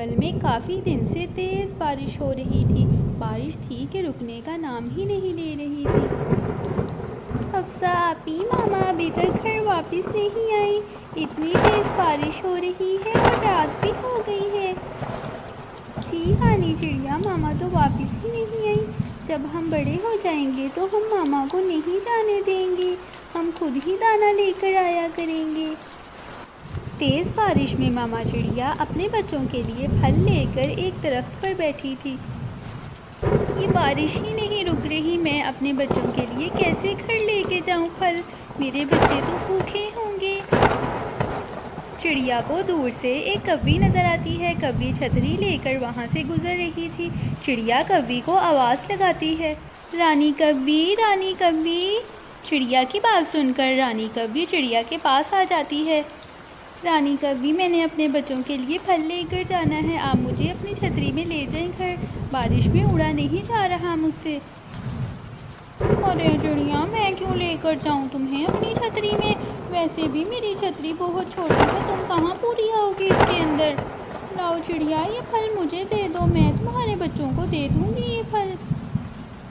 जंगल में काफ़ी दिन से तेज़ बारिश हो रही थी। बारिश थी कि रुकने का नाम ही नहीं ले रही थी। हफ्सा आपी मामा अभी तक घर वापस नहीं आई। इतनी तेज़ बारिश हो रही है और रात भी हो गई है। जी रानी चिड़िया, मामा तो वापस ही नहीं आई। जब हम बड़े हो जाएंगे तो हम मामा को नहीं जाने देंगे। हम खुद ही दाना लेकर आया करेंगे। तेज़ बारिश में मामा चिड़िया अपने बच्चों के लिए फल लेकर एक दरख्त पर बैठी थी। ये बारिश ही नहीं रुक रही, मैं अपने बच्चों के लिए कैसे घर लेके जाऊं फल? मेरे बच्चे तो भूखे होंगे। चिड़िया को दूर से एक कव्वी नज़र आती है। कव्वी छतरी लेकर वहाँ से गुजर रही थी। चिड़िया कव्वी को आवाज़ लगाती है, रानी कव्वी, रानी कव्वी। चिड़िया की बात सुनकर रानी कव्वी चिड़िया के पास आ जाती है। रानी कव्वी, मैंने अपने बच्चों के लिए फल लेकर जाना है। आप मुझे अपनी छतरी में ले जाएं घर। बारिश में उड़ा नहीं जा रहा मुझसे। अरे चिड़िया, मैं क्यों लेकर जाऊं तुम्हें अपनी छतरी में? वैसे भी मेरी छतरी बहुत छोटी है, तुम कहाँ पूरी आओगी इसके अंदर? लाओ चिड़िया, ये फल मुझे दे दो, मैं तुम्हारे बच्चों को दे दूँगी ये फल।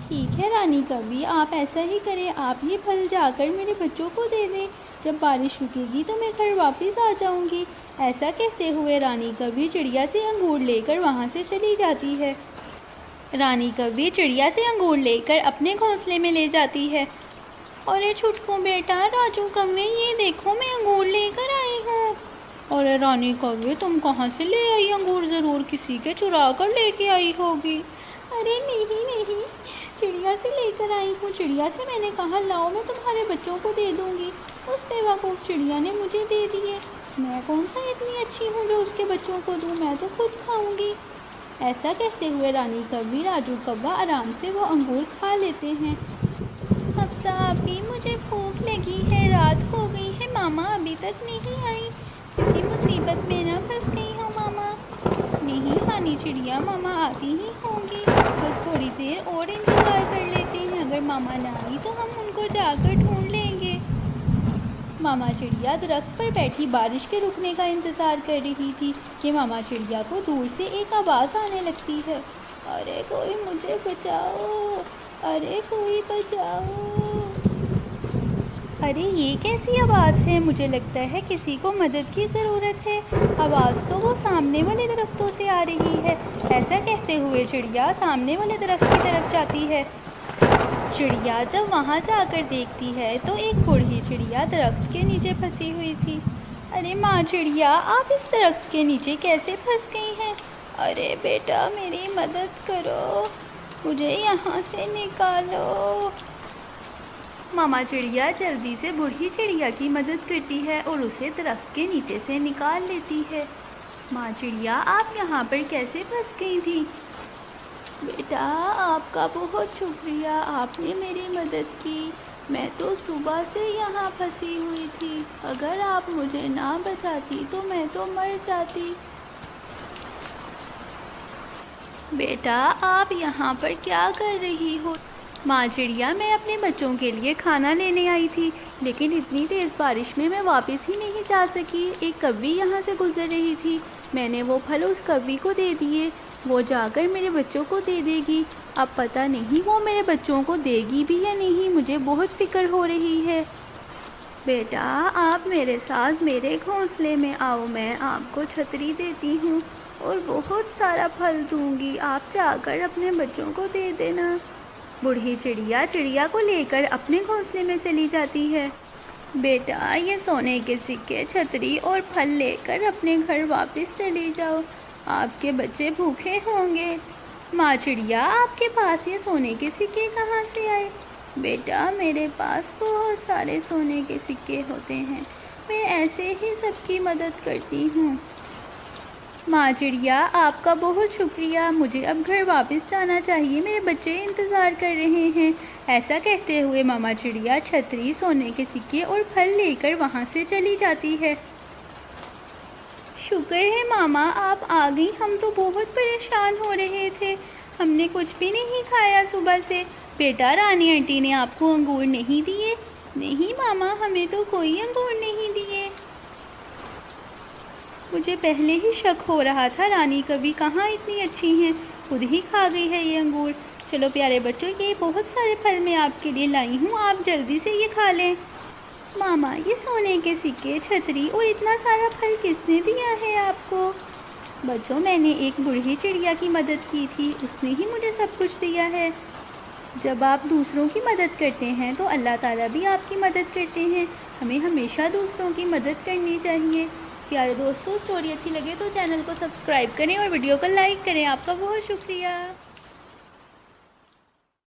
ठीक है रानी कव्वी, आप ऐसा ही करें, आप ये फल जाकर मेरे बच्चों को दे दें। जब बारिश रुकेगी तो मैं घर वापस आ जाऊंगी। ऐसा कहते हुए रानी कव्वी चिड़िया से अंगूर लेकर वहाँ से चली जाती है। रानी कव्वी चिड़िया से अंगूर लेकर अपने घोंसले में ले जाती है। अरे छुटकू बेटा, राजू कव्वे, ये देखो मैं अंगूर लेकर आई हूँ। अरे रानी कव्वे, तुम कहाँ से ले आई अंगूर? ज़रूर किसी के चुरा कर लेके आई होगी। अरे नहीं नहीं, चिड़िया से लेकर आई हूँ। चिड़िया से मैंने कहा लाओ, मैं तुम्हारे बच्चों को दे दूँगी। उस बेवकूफ़ चिड़िया ने मुझे दे दिए। मैं कौन सा इतनी अच्छी हूँ जो उसके बच्चों को दूँ? मैं तो खुद खाऊंगी। ऐसा कहते हुए रानी कव्वी, राजू कौवा आराम से वो अंगूर खा लेते हैं। हफ्सा आपी, मुझे भूख लगी है, रात हो गई है, मामा अभी तक नहीं आई। किसी मुसीबत में ना फंस गई हो मामा? नहीं रानी चिड़िया, मामा आती ही होंगी। बस थोड़ी देर और इंतज़ार कर लेते हैं। अगर मामा ना आई तो हम उनको जाकर ढूंढ लेंगे। मामा चिड़िया दरख्त पर बैठी बारिश के रुकने का इंतज़ार कर रही थी कि मामा चिड़िया को दूर से एक आवाज़ आने लगती है। अरे कोई मुझे बचाओ, अरे कोई बचाओ। अरे ये कैसी आवाज़ है? मुझे लगता है किसी को मदद की ज़रूरत है। आवाज़ तो वो सामने वाले दरख्तों से आ रही है। ऐसा कहते हुए चिड़िया सामने वाले दरख्त की तरफ जाती है। चिड़िया जब वहाँ जाकर देखती है तो एक बूढ़ी चिड़िया दरख्त के नीचे फंसी हुई थी। अरे माँ चिड़िया, आप इस दरख्त के नीचे कैसे फंस गई हैं? अरे बेटा, मेरी मदद करो, मुझे यहाँ से निकालो। मामा चिड़िया जल्दी से बूढ़ी चिड़िया की मदद करती है और उसे दरख्त के नीचे से निकाल लेती है। माँ चिड़िया, आप यहाँ पर कैसे फंस गई थी? बेटा, आपका बहुत शुक्रिया, आपने मेरी मदद की। मैं तो सुबह से यहाँ फंसी हुई थी। अगर आप मुझे ना बचाती तो मैं तो मर जाती। बेटा, आप यहाँ पर क्या कर रही हो? माँ चिड़िया, मैं अपने बच्चों के लिए खाना लेने आई थी, लेकिन इतनी तेज़ बारिश में मैं वापस ही नहीं जा सकी। एक कव्वी यहाँ से गुजर रही थी, मैंने वो फल उस कव्वी को दे दिए। वो जाकर मेरे बच्चों को दे देगी। अब पता नहीं वो मेरे बच्चों को देगी भी या नहीं, मुझे बहुत फिक्र हो रही है। बेटा, आप मेरे साथ मेरे घोंसले में आओ, मैं आपको छतरी देती हूँ और बहुत सारा फल दूँगी। आप जाकर अपने बच्चों को दे देना। बूढ़ी चिड़िया चिड़िया को लेकर अपने घोंसले में चली जाती है। बेटा, ये सोने के सिक्के, छतरी और फल लेकर अपने घर वापस चले जाओ, आपके बच्चे भूखे होंगे। माँ चिड़िया, आपके पास ये सोने के सिक्के कहाँ से आए? बेटा, मेरे पास बहुत सारे सोने के सिक्के होते हैं, मैं ऐसे ही सबकी मदद करती हूँ। माँ चिड़िया, आपका बहुत शुक्रिया, मुझे अब घर वापस जाना चाहिए, मेरे बच्चे इंतज़ार कर रहे हैं। ऐसा कहते हुए मामा चिड़िया छतरी, सोने के सिक्के और फल लेकर वहाँ से चली जाती है। शुक्र है मामा, आप आ गई, हम तो बहुत परेशान हो रहे थे, हमने कुछ भी नहीं खाया सुबह से। बेटा, रानी आंटी ने आपको अंगूर नहीं दिए? नहीं मामा, हमें तो कोई अंगूर नहीं दिए। मुझे पहले ही शक हो रहा था रानी कभी कहाँ इतनी अच्छी हैं, खुद ही खा गई है ये अंगूर। चलो प्यारे बच्चों, ये बहुत सारे फल मैं आपके लिए लाई हूँ, आप जल्दी से ये खा लें। मामा, ये सोने के सिक्के, छतरी और इतना सारा फल किसने दिया है आपको? बच्चों, मैंने एक बूढ़ी चिड़िया की मदद की थी, उसने ही मुझे सब कुछ दिया है। जब आप दूसरों की मदद करते हैं तो अल्लाह ताला भी आपकी मदद करते हैं। हमें हमेशा दूसरों की मदद करनी चाहिए। प्यारे दोस्तों, स्टोरी अच्छी लगे तो चैनल को सब्सक्राइब करें और वीडियो को लाइक करें। आपका बहुत शुक्रिया।